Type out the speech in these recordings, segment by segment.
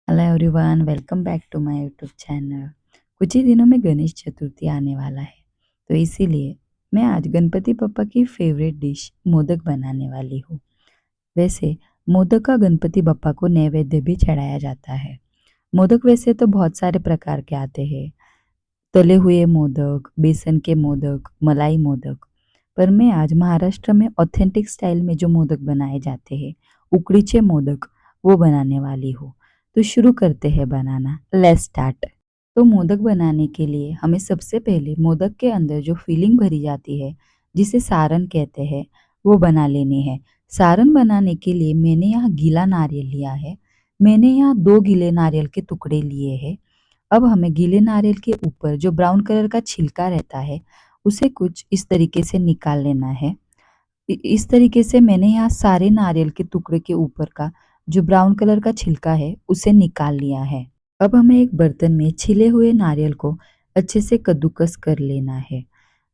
Hello everyone, welcome back to my YouTube channel. कुछ ही दिनों में गणेश चतुर्थी आने वाला है, तो इसीलिए मैं आज गणपति बप्पा की फेवरेट डिश मोदक बनाने वाली हूँ। वैसे मोदक का गणपति बप्पा को नैवेद्य भी चढ़ाया जाता है। मोदक वैसे तो बहुत सारे प्रकार के आते हैं, तले हुए मोदक, बेसन के मोदक, मलाई मोदक। पर मैं आज महाराष्ट्र में ऑथेंटिक स्टाइल में जो मोदक बनाए जाते हैं, उकडीचे मोदक, वो बनाने वाली हूँ। तो शुरू करते हैं बनाना। Let's start. तो मोदक बनाने के लिए हमें सबसे पहले मोदक के अंदर जो फिलिंग भरी जाती है, जिसे सारण कहते हैं, वो बना लेनी है। सारण बनाने के लिए मैंने यहाँ गीला नारियल लिया है। मैंने यहाँ 2 गीले नारियल के टुकड़े लिए हैं। अब हमें गीले नारियल के ऊपर जो ब्राउन कलर का छिलका रहता है, उसे कुछ इस तरीके से निकाल लेना है। इस तरीके से मैंने यहाँ सारे नारियल के टुकड़े के ऊपर का जो ब्राउन कलर का छिलका है, उसे निकाल लिया है। अब हमें एक बर्तन में छिले हुए नारियल को अच्छे से कद्दूकस कर लेना है।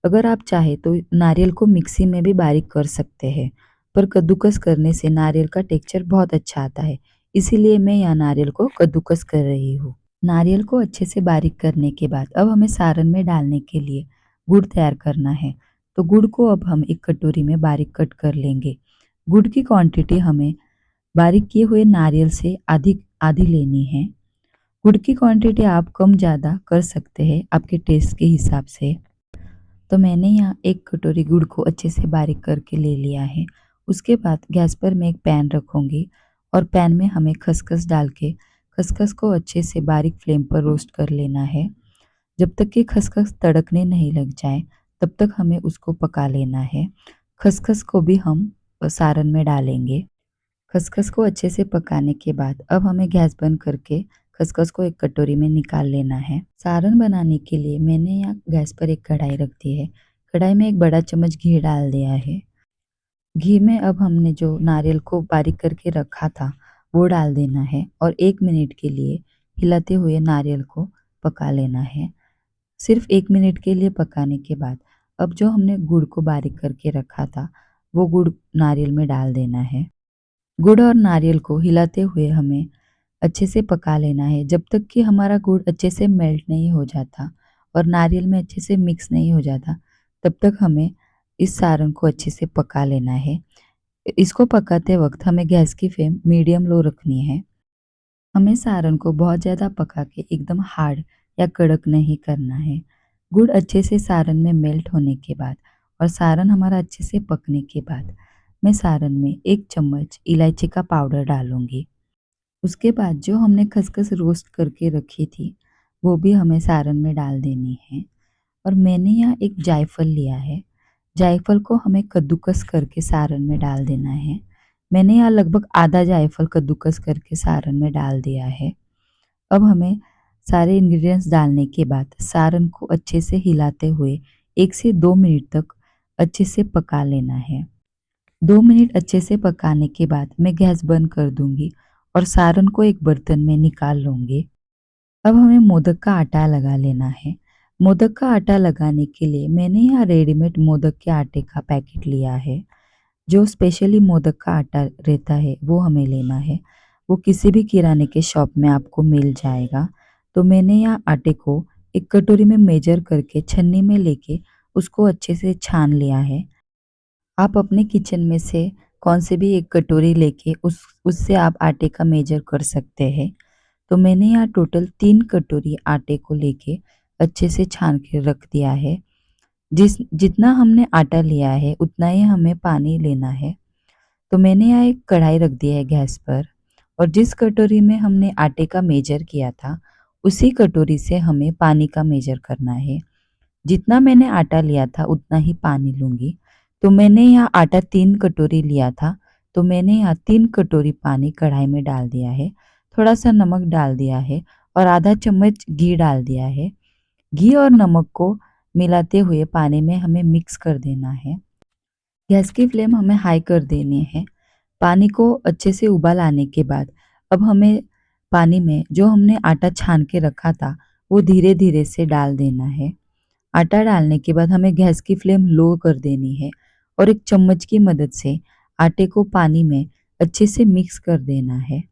अगर आप चाहे तो नारियल को मिक्सी में भी बारीक कर सकते हैं, पर कद्दूकस करने से नारियल का टेक्सचर बहुत अच्छा आता है। इसीलिए मैं यहाँ नारियल को कद्दूकस कर रही हूँ। नारियल को अच्छे से बारीक करने के बाद अब हमें सारण में डालने के लिए गुड़ तैयार करना है। तो गुड़ को अब हम एक कटोरी में बारीक कट कर लेंगे। गुड़ की क्वांटिटी हमें बारीक किए हुए नारियल से आधी आधी लेनी है। गुड़ की क्वांटिटी आप कम ज़्यादा कर सकते हैं आपके टेस्ट के हिसाब से। तो मैंने यहाँ एक कटोरी गुड़ को अच्छे से बारीक करके ले लिया है। उसके बाद गैस पर मैं एक पैन रखूँगी और पैन में हमें खसखस डाल के खसखस को अच्छे से बारीक फ्लेम पर रोस्ट कर लेना है। जब तक कि खसखस तड़कने नहीं लग जाए, तब तक हमें उसको पका लेना है। खसखस को भी हम सारण में डालेंगे। खसखस को अच्छे से पकाने के बाद अब हमें गैस बंद करके खसखस को एक कटोरी में निकाल लेना है। सारण बनाने के लिए मैंने यहाँ गैस पर एक कढ़ाई रख दी है। कढ़ाई में एक बड़ा चम्मच घी डाल दिया है। घी में अब हमने जो नारियल को बारीक करके रखा था, वो डाल देना है और 1 मिनट के लिए हिलाते हुए नारियल को पका लेना है। सिर्फ 1 मिनट के लिए पकाने के बाद अब जो हमने गुड़ को बारीक करके रखा था, वो गुड़ नारियल में डाल देना है। गुड़ और नारियल को हिलाते हुए हमें अच्छे से पका लेना है जब तक कि हमारा गुड़ अच्छे से मेल्ट नहीं हो जाता और नारियल में अच्छे से मिक्स नहीं हो जाता। तब तक हमें इस सारण को अच्छे से पका लेना है। इसको पकाते वक्त हमें गैस की फ्लेम मीडियम लो रखनी है। हमें सारण को बहुत ज़्यादा पका के एकदम हार्ड या कड़क नहीं करना है। गुड़ अच्छे से सारण में मेल्ट होने के बाद और सारण हमारा अच्छे से पकने के बाद मैं सारण में 1 चम्मच इलायची का पाउडर डालूंगी। उसके बाद जो हमने खसखस रोस्ट करके रखी थी, वो भी हमें सारण में डाल देनी है। और मैंने यहाँ एक जायफल लिया है। जायफल को हमें कद्दूकस करके सारण में डाल देना है। मैंने यहाँ लगभग आधा जायफल कद्दूकस करके सारण में डाल दिया है। अब हमें सारे इंग्रेडिएंट्स डालने के बाद सारण को अच्छे से हिलाते हुए 1 से 2 मिनट तक अच्छे से पका लेना है। 2 मिनट अच्छे से पकाने के बाद मैं गैस बंद कर दूंगी और सारण को एक बर्तन में निकाल लूंगी। अब हमें मोदक का आटा लगा लेना है। मोदक का आटा लगाने के लिए मैंने यहाँ रेडीमेड मोदक के आटे का पैकेट लिया है। जो स्पेशली मोदक का आटा रहता है, वो हमें लेना है। वो किसी भी किराने के शॉप में आपको मिल जाएगा। तो मैंने यहाँ आटे को एक कटोरी में मेजर करके छन्नी में लेके उसको अच्छे से छान लिया है। आप अपने किचन में से कौन से भी एक कटोरी लेके उससे आप आटे का मेजर कर सकते हैं। तो मैंने यहाँ टोटल 3 कटोरी आटे को लेके अच्छे से छान के रख दिया है। जितना हमने आटा लिया है उतना ही हमें पानी लेना है। तो मैंने यहाँ एक कढ़ाई रख दी है गैस पर और जिस कटोरी में हमने आटे का मेजर किया था, उसी कटोरी से हमें पानी का मेजर करना है। जितना मैंने आटा लिया था उतना ही पानी लूँगी। तो मैंने यहाँ आटा 3 कटोरी लिया था, तो मैंने यहाँ 3 कटोरी पानी कढ़ाई में डाल दिया है। थोड़ा-सा नमक डाल दिया है और आधा चम्मच घी डाल दिया है। घी और नमक को मिलाते हुए पानी में हमें मिक्स कर देना है। गैस की फ्लेम हमें हाई कर देनी है। पानी को अच्छे से उबाल आने के बाद अब हमें पानी में जो हमने आटा छान के रखा था, वो धीरे-धीरे से डाल देना है। आटा डालने के बाद हमें गैस की फ्लेम लो कर देनी है और एक चम्मच की मदद से आटे को पानी में अच्छे से मिक्स कर देना है।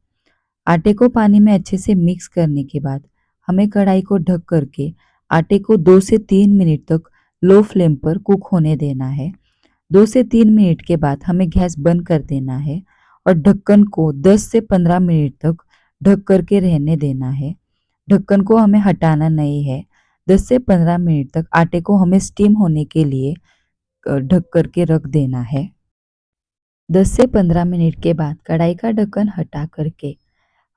आटे को पानी में अच्छे से मिक्स करने के बाद हमें कढ़ाई को ढक करके आटे को 2 से 3 मिनट तक लो फ्लेम पर कुक होने देना है। 2 से 3 मिनट के बाद हमें गैस बंद कर देना है और ढक्कन को 10 से 15 मिनट तक ढक करके रहने देना है। ढक्कन को हमें हटाना नहीं है। 10 से 15 मिनट तक आटे को हमें स्टीम होने के लिए ढक करके रख देना है। 10 से 15 मिनट के बाद कढ़ाई का ढक्कन हटा करके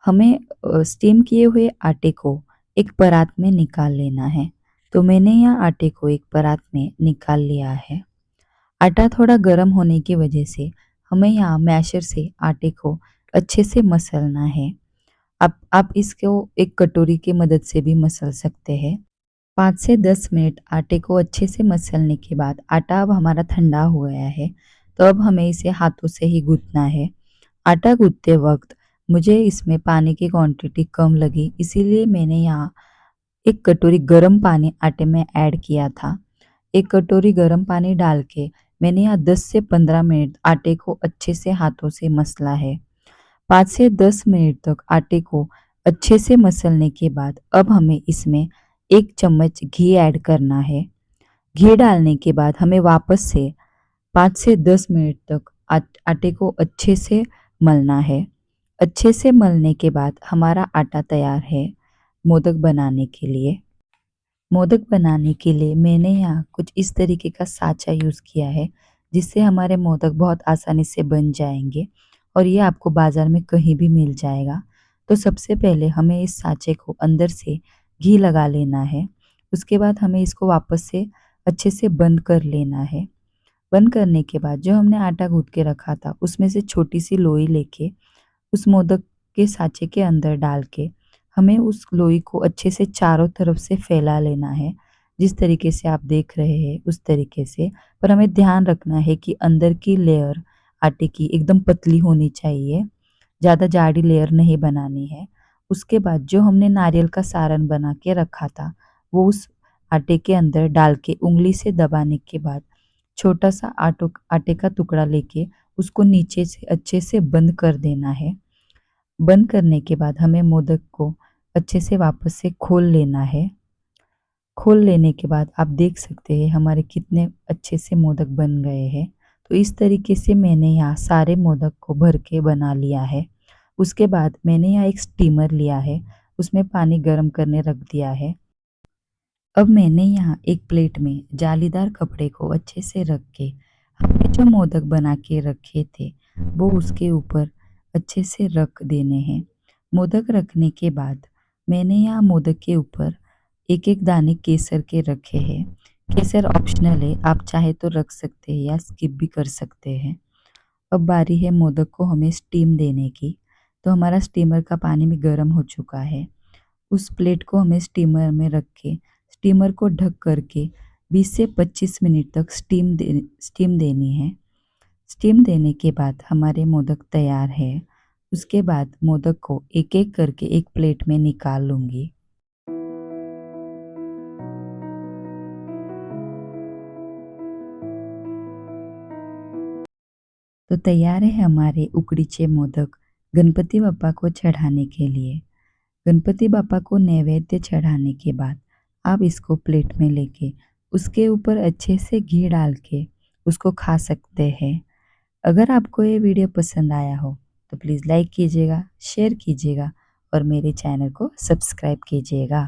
हमें स्टीम किए हुए आटे को एक परात में निकाल लेना है। तो मैंने यहाँ आटे को एक परात में निकाल लिया है। आटा थोड़ा गर्म होने की वजह से हमें यहाँ मैशर से आटे को अच्छे से मसलना है। आप इसको एक कटोरी की मदद से भी मसल सकते हैं। 5 से 10 मिनट आटे को अच्छे से मसलने के बाद आटा अब हमारा ठंडा हो गया है। तो अब हमें इसे हाथों से ही गूँथना है। आटा गूँथते वक्त मुझे इसमें पानी की क्वांटिटी कम लगी, इसीलिए मैंने यहाँ 1 कटोरी गर्म पानी आटे में ऐड किया था। 1 कटोरी गर्म पानी डाल के मैंने यहाँ 10 से 15 मिनट आटे को अच्छे से हाथों से मसला है। 5 से 10 मिनट तक आटे को अच्छे से मसलने के बाद अब हमें इसमें 1 चम्मच घी ऐड करना है। घी डालने के बाद हमें वापस से 5 से 10 मिनट तक आटे को अच्छे से मलना है। अच्छे से मलने के बाद हमारा आटा तैयार है मोदक बनाने के लिए। मोदक बनाने के लिए मैंने यहाँ कुछ इस तरीके का साँचा यूज़ किया है, जिससे हमारे मोदक बहुत आसानी से बन जाएंगे और ये आपको बाज़ार में कहीं भी मिल जाएगा। तो सबसे पहले हमें इस साँचे को अंदर से घी लगा लेना है। उसके बाद हमें इसको वापस से अच्छे से बंद कर लेना है। बंद करने के बाद जो हमने आटा गूँथ के रखा था, उसमें से छोटी सी लोई लेके उस मोदक के साँचे के अंदर डाल के हमें उस लोई को अच्छे से चारों तरफ से फैला लेना है। जिस तरीके से आप देख रहे हैं उस तरीके से, पर हमें ध्यान रखना है कि अंदर की लेयर आटे की एकदम पतली होनी चाहिए, ज़्यादा जाड़ी लेयर नहीं बनानी है। उसके बाद जो हमने नारियल का सारण बना के रखा था, वो उस आटे के अंदर डाल के उँगली से दबाने के बाद छोटा-सा आटे का टुकड़ा लेके उसको नीचे से अच्छे से बंद कर देना है। बंद करने के बाद हमें मोदक को अच्छे से वापस से खोल लेना है। खोल लेने के बाद आप देख सकते हैं हमारे कितने अच्छे से मोदक बन गए हैं। तो इस तरीके से मैंने यहाँ सारे मोदक को भर के बना लिया है। उसके बाद मैंने यहाँ एक स्टीमर लिया है, उसमें पानी गर्म करने रख दिया है। अब मैंने यहाँ एक प्लेट में जालीदार कपड़े को अच्छे से रख के हमने जो मोदक बना के रखे थे वो उसके ऊपर अच्छे से रख देने हैं। मोदक रखने के बाद मैंने यहाँ मोदक के ऊपर एक एक दाने केसर के रखे हैं। केसर ऑप्शनल है, आप चाहे तो रख सकते हैं या स्किप भी कर सकते हैं। अब बारी है मोदक को हमें स्टीम देने की। तो हमारा स्टीमर का पानी भी गर्म हो चुका है। उस प्लेट को हमें स्टीमर में रख के स्टीमर को ढक करके 20 से 25 मिनट तक स्टीम देनी है। स्टीम देने के बाद हमारे मोदक तैयार है। उसके बाद मोदक को एक-एक करके एक प्लेट में निकाल लूँगी। तो तैयार है हमारे उकडीचे मोदक गणपति बप्पा को चढ़ाने के लिए। गणपति बापा को नैवेद्य चढ़ाने के बाद आप इसको प्लेट में लेके उसके ऊपर अच्छे से घी डाल के उसको खा सकते हैं। अगर आपको ये वीडियो पसंद आया हो तो प्लीज़ लाइक कीजिएगा, शेयर कीजिएगा और मेरे चैनल को सब्सक्राइब कीजिएगा।